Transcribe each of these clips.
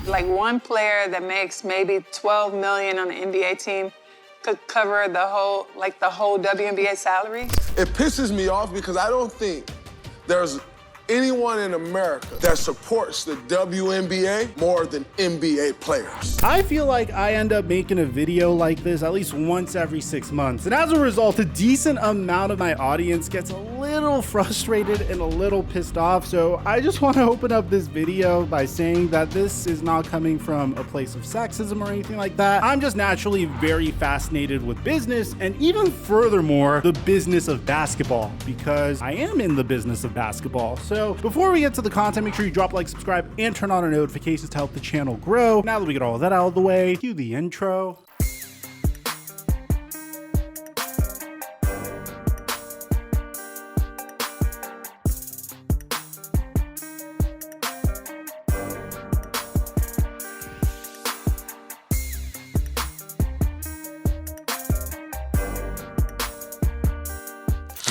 Like one player that makes maybe 12 million on an NBA team could cover the whole WNBA salary? It pisses me off because I don't think there's anyone in America that supports the WNBA more than NBA players. I feel like I end up making a video like this at least once every 6 months, and as a result, a decent amount of my audience gets a little frustrated and a little pissed off. So I just want to open up this video by saying that this is not coming from a place of sexism or anything like that. I'm just naturally very fascinated with business, and even furthermore, the business of basketball, because I am in the business of basketball. So before we get to the content, make sure you drop a like, subscribe, and turn on our notifications to help the channel grow. Now that we get all of that out of the way, cue the intro.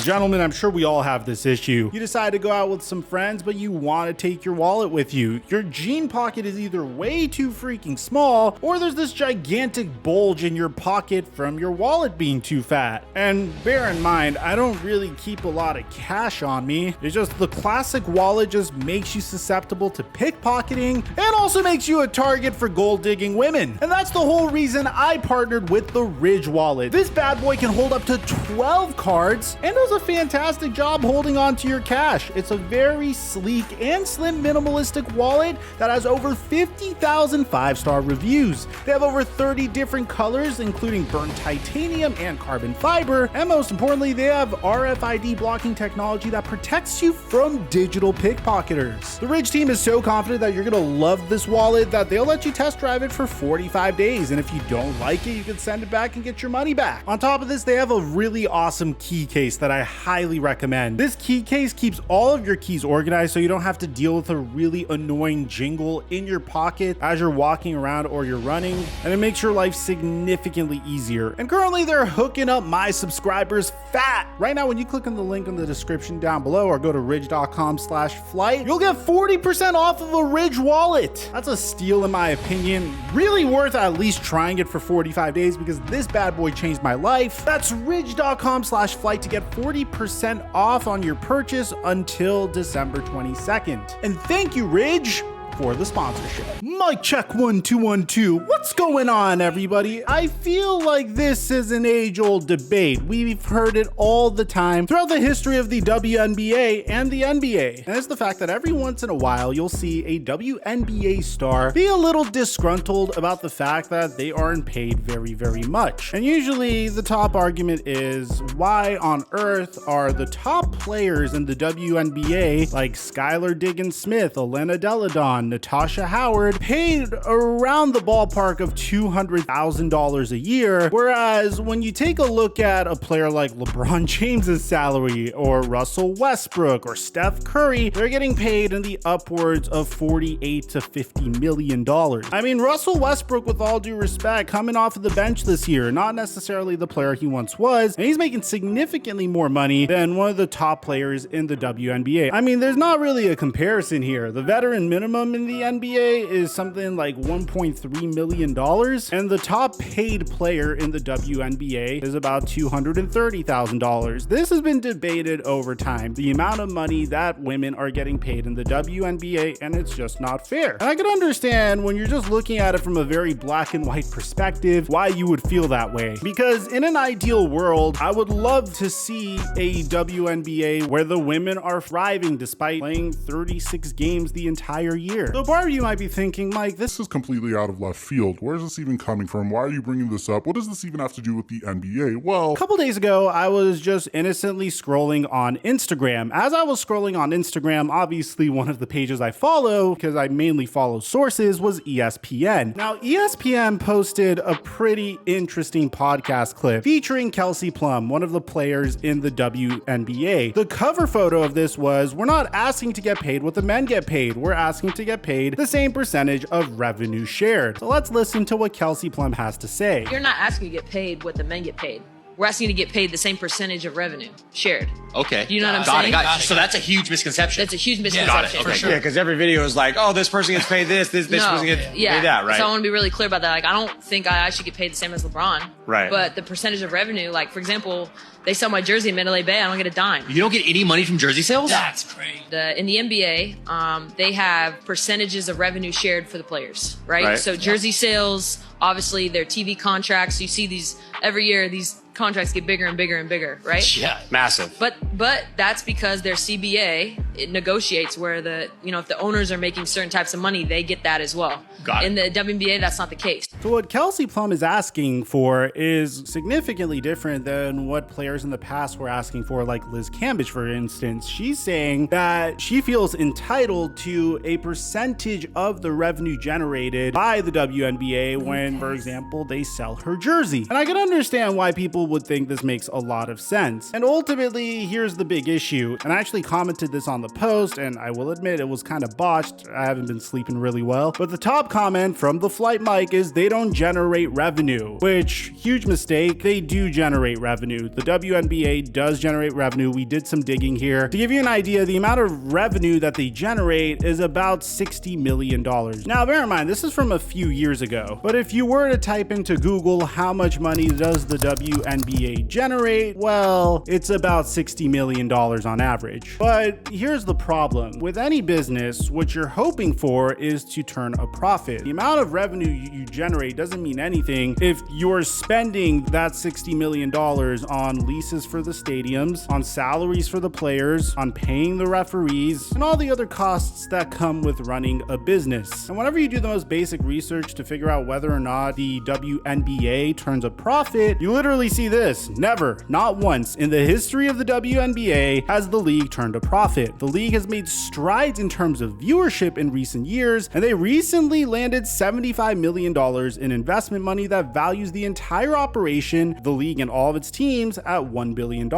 Gentlemen, I'm sure we all have this issue. You decide to go out with some friends, but you want to take your wallet with you. Your jean pocket is either way too freaking small, or there's this gigantic bulge in your pocket from your wallet being too fat. And bear in mind, I don't really keep a lot of cash on me. It's just the classic wallet just makes you susceptible to pickpocketing and also makes you a target for gold digging women. And that's the whole reason I partnered with the Ridge wallet. This bad boy can hold up to 12 cards and does a fantastic job holding on to your cash. It's a very sleek and slim minimalistic wallet that has over 50,000 5-star reviews. They have over 30 different colors, including burnt titanium and carbon fiber, and most importantly, they have RFID blocking technology that protects you from digital pickpocketers. The Ridge team is so confident that you're gonna love this wallet that they'll let you test drive it for 45 days, and if you don't like it, you can send it back and get your money back. On top of this, they have a really awesome key case that I highly recommend. This key case keeps all of your keys organized so you don't have to deal with a really annoying jingle in your pocket as you're walking around or you're running, and it makes your life significantly easier. And currently they're hooking up my subscribers fat. Right now, when you click on the link in the description down below or go to ridge.com/flight, you'll get 40% off of a Ridge wallet. That's a steal in my opinion. Really worth at least trying it for 45 days because this bad boy changed my life. That's ridge.com/flight to get 40% off on your purchase until December 22nd. And thank you, Ridge, for the sponsorship. Mic check 1 2 1 2. What's going on, everybody? I feel like this is an age-old debate. We've heard it all the time throughout the history of the WNBA and the NBA. And it's the fact that every once in a while you'll see a WNBA star be a little disgruntled about the fact that they aren't paid very, very much. And usually the top argument is, why on earth are the top players in the WNBA like Skylar Diggins-Smith, Elena Deladon, Natasha Howard paid around the ballpark of $200,000 a year, whereas when you take a look at a player like LeBron James's salary or Russell Westbrook or Steph Curry, they're getting paid in the upwards of $48 to $50 million. I mean, Russell Westbrook, with all due respect, coming off of the bench this year, not necessarily the player he once was, and he's making significantly more money than one of the top players in the WNBA. I mean, there's not really a comparison here. The veteran minimum in the NBA is something like $1.3 million, and the top paid player in the WNBA is about $230,000. This has been debated over time, the amount of money that women are getting paid in the WNBA, and it's just not fair. And I can understand when you're just looking at it from a very black and white perspective why you would feel that way, because in an ideal world, I would love to see a WNBA where the women are thriving despite playing 36 games the entire year. So part of you might be thinking, Mike, this is completely out of left field. Where's this even coming from? Why are you bringing this up? What does this even have to do with the NBA? Well, a couple days ago, I was just innocently scrolling on Instagram. As I was scrolling on Instagram, obviously one of the pages I follow, because I mainly follow sources, was ESPN. Now, ESPN posted a pretty interesting podcast clip featuring Kelsey Plum, one of the players in the WNBA. The cover photo of this was, we're not asking to get paid what the men get paid. We're asking to get paid the same percentage of revenue shared. So let's listen to what Kelsey Plum has to say. You're not asking to get paid what the men get paid. we're asking you to get paid the same percentage of revenue shared. Okay. Do you know what I'm saying? Got it. So that's a huge misconception. That's a huge misconception. Got it. Okay. Yeah, because every video is like, oh, this person gets paid this person gets paid that, right? So I want to be really clear about that. Like, I don't think I should get paid the same as LeBron. Right. But the percentage of revenue, like, for example, they sell my jersey in Mandalay Bay, I don't get a dime. You don't get any money from jersey sales? That's great. In the NBA, they have percentages of revenue shared for the players, right? So jersey sales, obviously their TV contracts. You see these every year, these contracts get bigger and bigger and bigger, right? Yeah. Massive. But that's because their CBA, it negotiates where if the owners are making certain types of money, they get that as well. Got it. In the WNBA, that's not the case. So what Kelsey Plum is asking for is significantly different than what players in the past were asking for, like Liz Cambage, for instance. She's saying that she feels entitled to a percentage of the revenue generated by the WNBA when, for example, they sell her jersey. And I can understand why people would think this makes a lot of sense. And ultimately, here's the big issue. And I actually commented this on the post, and I will admit it was kind of botched. I haven't been sleeping really well. But the top comment from TheFlightMike is they don't generate revenue, which, huge mistake. They do generate revenue. The WNBA does generate revenue. We did some digging here. To give you an idea, the amount of revenue that they generate is about $60 million. Now, bear in mind, this is from a few years ago. But if you were to type into Google, how much money does the WNBA generate? Well, it's about $60 million on average. But here's the problem. With any business, what you're hoping for is to turn a profit. The amount of revenue you generate doesn't mean anything if you're spending that $60 million on leases for the stadiums, on salaries for the players, on paying the referees, and all the other costs that come with running a business. And whenever you do the most basic research to figure out whether or not the WNBA turns a profit, you literally see this. Never, not once in the history of the WNBA has the league turned a profit. The league has made strides in terms of viewership in recent years, and they recently landed $75 million in investment money that values the entire operation, the league and all of its teams, at $1 billion.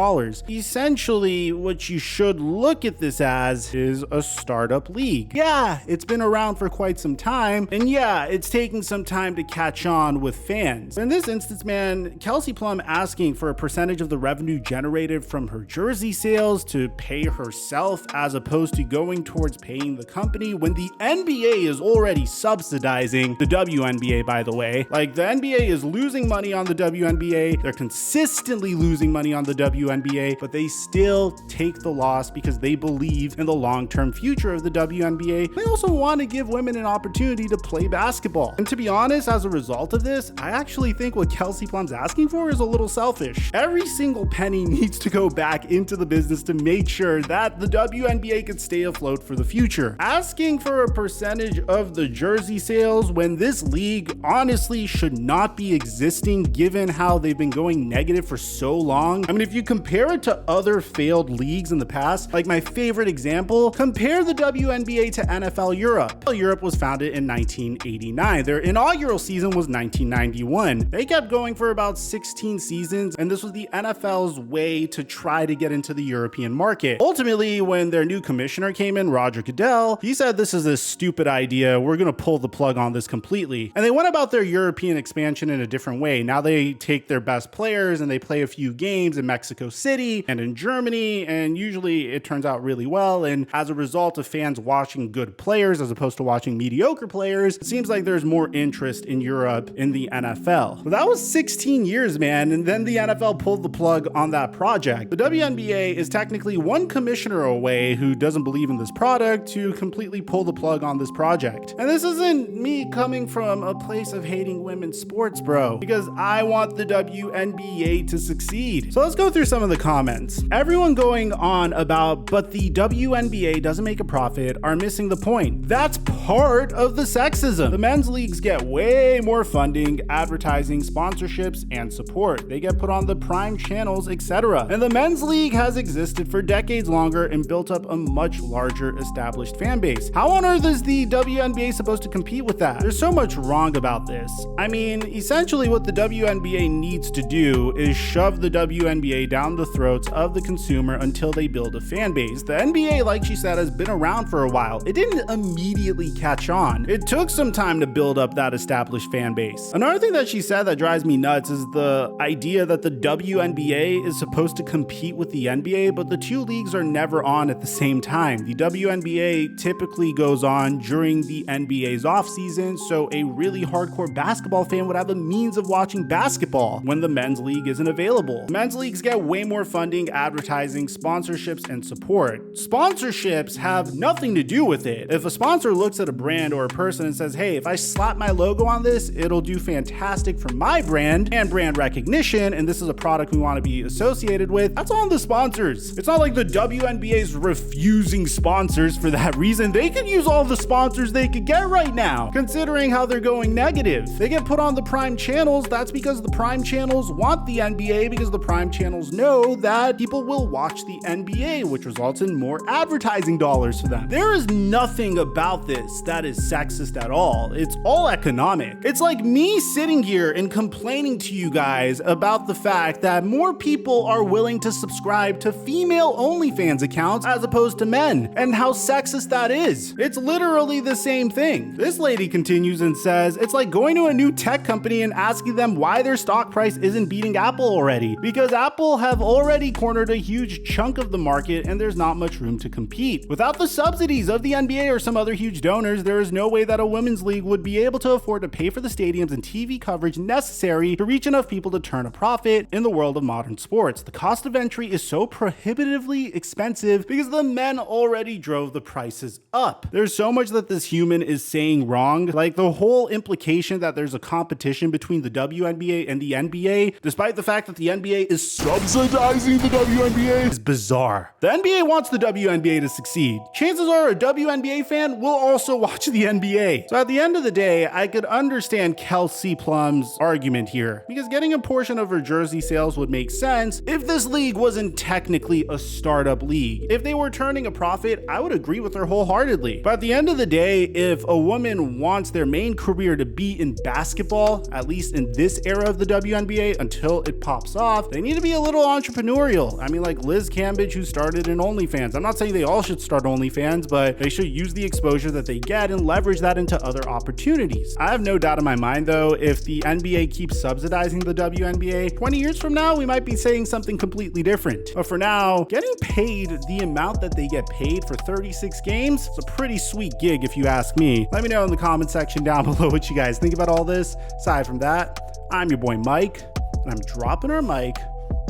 Essentially, what you should look at this as is a startup league. Yeah, it's been around for quite some time, and yeah, it's taking some time to catch on with fans. In this instance, man, Kelsey Plum asking for a percentage of the revenue generated from her jersey sales to pay herself as opposed to going towards paying the company when the NBA is already subsidizing the WNBA, by the way. Like, the NBA is losing money on the WNBA. They're consistently losing money on the WNBA, but they still take the loss because they believe in the long-term future of the WNBA. They also want to give women an opportunity to play basketball. And to be honest, as a result of this, I actually think what Kelsey Plum's asking for is a little selfish. Every single penny needs to go back into the business to make sure that the WNBA can stay afloat for the future. Asking for a percentage of the jersey sales when this league honestly should not be existing given how they've been going negative for so long. I mean, if you compare it to other failed leagues in the past, like my favorite example, compare the WNBA to NFL Europe. Europe was founded in 1989. Their inaugural season was 1991. They kept going for about 16 seasons, and this was the NFL's way to try to get into the European market. Ultimately, when their new commissioner came in, Roger Goodell, he said this is a stupid idea. We're going to pull the plug on this completely. And they went about their European expansion in a different way. Now they take their best players and they play a few games in Mexico City and in Germany, and usually it turns out really well. And as a result of fans watching good players as opposed to watching mediocre players, it seems like there's more interest in Europe in the NFL. But that was 16 years, man, and then the NFL pulled the plug on that project. The WNBA is technically one commissioner away who doesn't believe in this product to completely pull the plug on this project. And this isn't me coming from a place of hating women's sports, bro, because I want the WNBA to succeed. So let's go through some of the comments. Everyone going on about, but the WNBA doesn't make a profit, are missing the point. That's part of the sexism. The men's leagues get way more funding, advertising, sponsorships, and support. They get put on the prime channels, etc. And the men's league has existed for decades longer and built up a much larger established fan base. How on earth is the WNBA supposed to compete with that? There's so much wrong about this. I mean, essentially what the WNBA needs to do is shove the WNBA down the throats of the consumer until they build a fan base. The NBA, like she said, has been around for a while. It didn't immediately catch on. It took some time to build up that established fan base. Another thing that she said that drives me nuts is the idea that the WNBA is supposed to compete with the NBA, but the two leagues are never on at the same time. The WNBA typically goes on during the NBA's off season, so a really hardcore basketball fan would have the means of watching basketball when the men's league isn't available. Men's leagues get way more funding, advertising, sponsorships, and support. Sponsorships have nothing to do with it. If a sponsor looks at a brand or a person and says, hey, if I slap my logo on this, it'll do fantastic for my brand and brand recognition, and this is a product we want to be associated with, that's on the sponsors. It's not like the WNBA's refusing sponsors for that reason. They could use all the sponsors they could get right now, considering how they're going negative. They get put on the prime channels. That's because the prime channels want the NBA, because the prime channels know that people will watch the NBA, which results in more advertising dollars for them. There is nothing about this that is sexist at all. It's all economic. It's like me sitting here and complaining to you guys about the fact that more people are willing to subscribe to female OnlyFans accounts as opposed to men, and how sexist that is. It's literally the same thing. This lady continues and says, it's like going to a new tech company and asking them why their stock price isn't beating Apple already, because Apple have already cornered a huge chunk of the market and there's not much room to compete. Without the subsidies of the NBA or some other huge donors, there is no way that a women's league would be able to afford to pay for the stadiums and TV coverage necessary to reach enough people to turn a profit in the world of modern sports. The cost of entry is so prohibitively expensive because the men already drove the prices up. There's so much that this human is saying wrong, like the whole implication that there's a competition between the WNBA and the NBA, despite the fact that the NBA is subsidizing the WNBA, is bizarre. The NBA wants the WNBA to succeed. Chances are a WNBA fan will also watch the NBA. So at the end of the day, I could understand Kelsey Plum's argument here, because getting a portion of her jersey sales would make sense if this league wasn't technically a startup league. If they were turning a profit, I would agree with her wholeheartedly. But at the end of the day, if a woman wants their main career to be in basketball, at least in this era of the WNBA until it pops off, they need to be a little entrepreneurial. I mean, like Liz Cambage, who started in OnlyFans. I'm not saying they all should start OnlyFans, but they should use the exposure that they get and leverage that into other opportunities. I have no doubt in my mind, though, if the NBA keeps subsidizing the WNBA, 20 years from now, we might be saying something completely different. But for now, getting paid the amount that they get paid for 36 games is a pretty sweet gig if you ask me. Let me know in the comment section down below what you guys think about all this. Aside from that, I'm your boy Mike, and I'm dropping our mic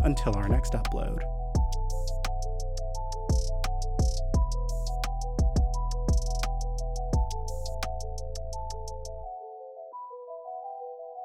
until our next upload.